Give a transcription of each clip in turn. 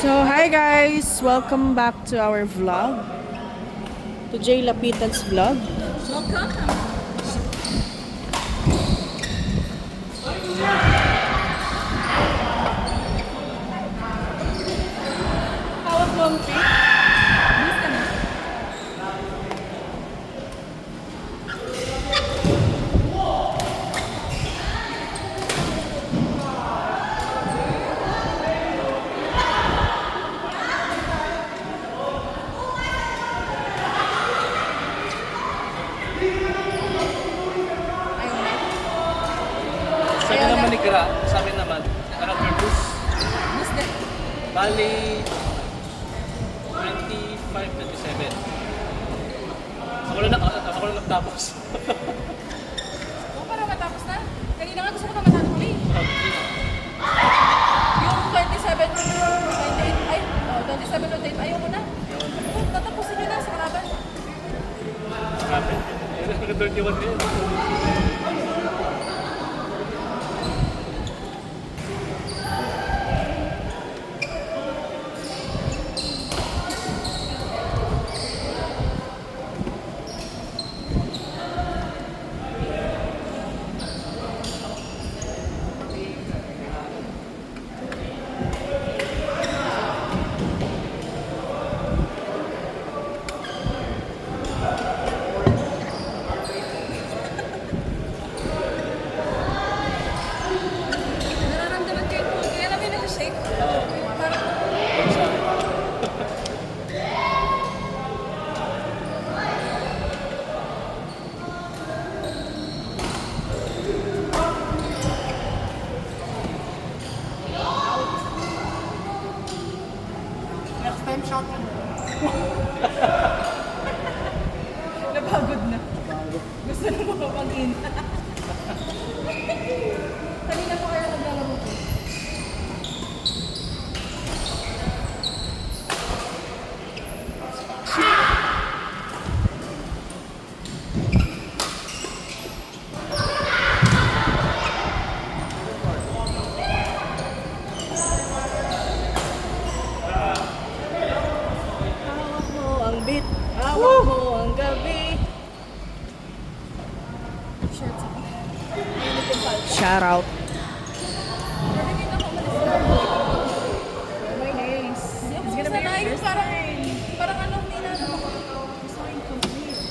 So, hi guys! Welcome back to our vlog. To Jay Lapitan's vlog. Welcome. Hawak mo ang pic? Bis ka na. Sabi naman ni Gra, sabi naman, another bus, Bis na. bali 25, 27. Ako lang nagtapos. Oh, parang matapos na. Kanina nga gusto ko na matapos kami. Yung 27, 28, ay, 27, 28, ayaw mo na. Oh, tatapusin nyo na sa kalaban. Sabi, nag-31 din. Nararamdaman ko yung kaya namin nag-shake. Parang, Next time shopping. napagod na. Gusto na mapapag-in. Kanina pa kaya naglalaro ko. Hawak mo ang beat. Hawak mo ang gabi. Shirts ako. Shout out. Pwede din ako umalis. My days. Hindi ako sanay. Parang ano, may nasa ako. Sign complete.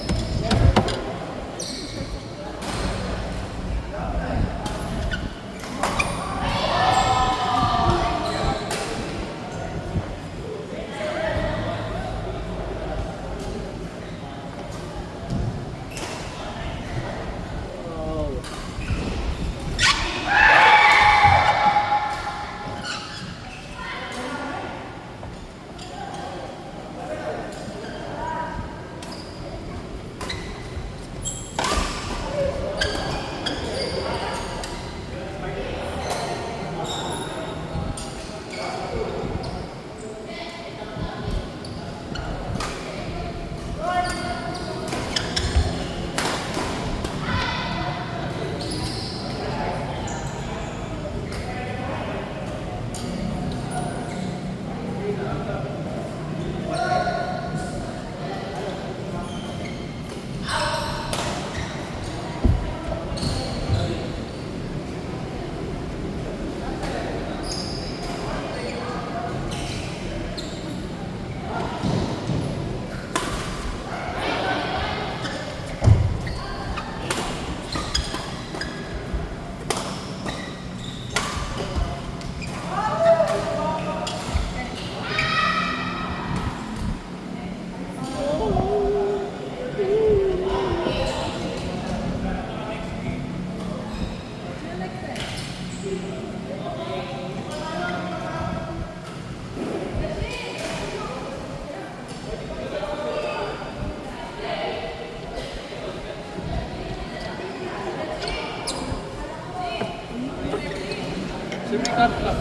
Sabi ka lang.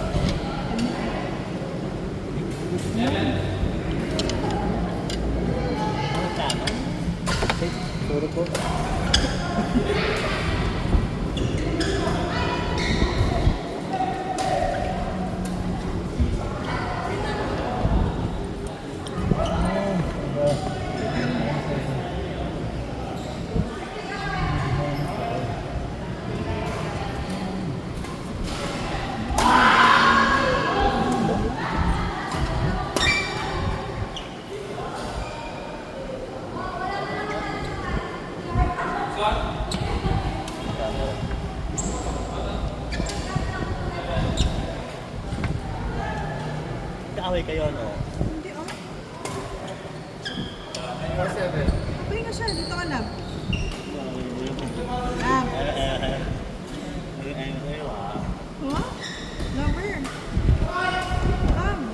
Puro po. Nag-aaway kayo, no? Hindi, oh. 4-7. Pwede nga siya, dito ka lang. Ah, huh? Lover. Come.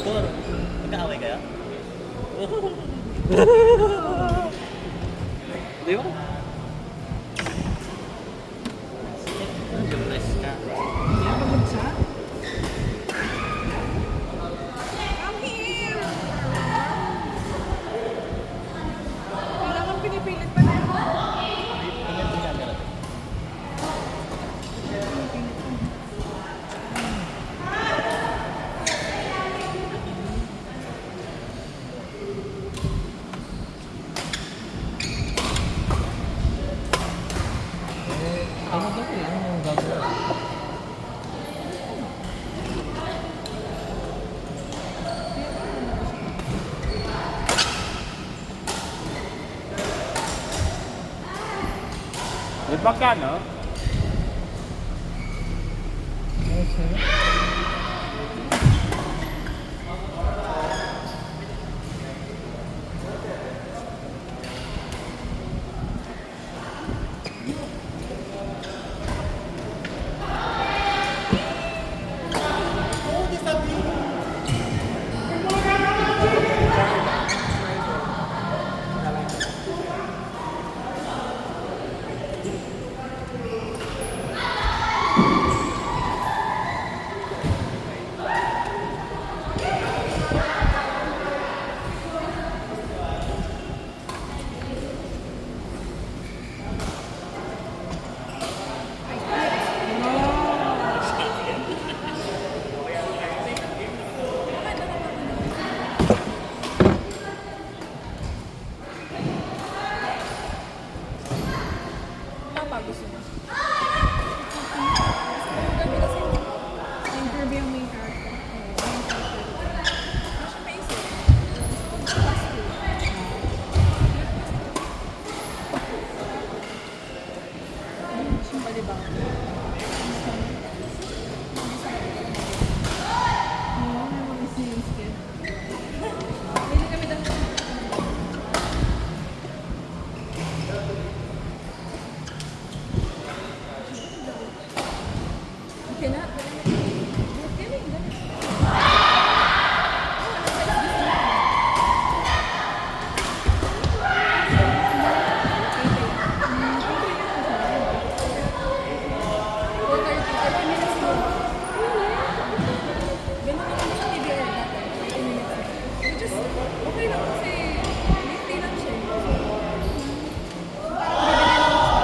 Tur, nag-aaway kayo? Di ba? Nag-rest ka. Pagod siya? Come here. Kailangan pinipilit pa na yun. Tingnan mo nga ganun. Ano daw eh? Ano yung gagawin? Magkano? Ano pa gusto mo? Interview ang main character. Ano siya maisip? Balibang. Oo, may mga scenes ka. Hindi kami dahil. Okay na.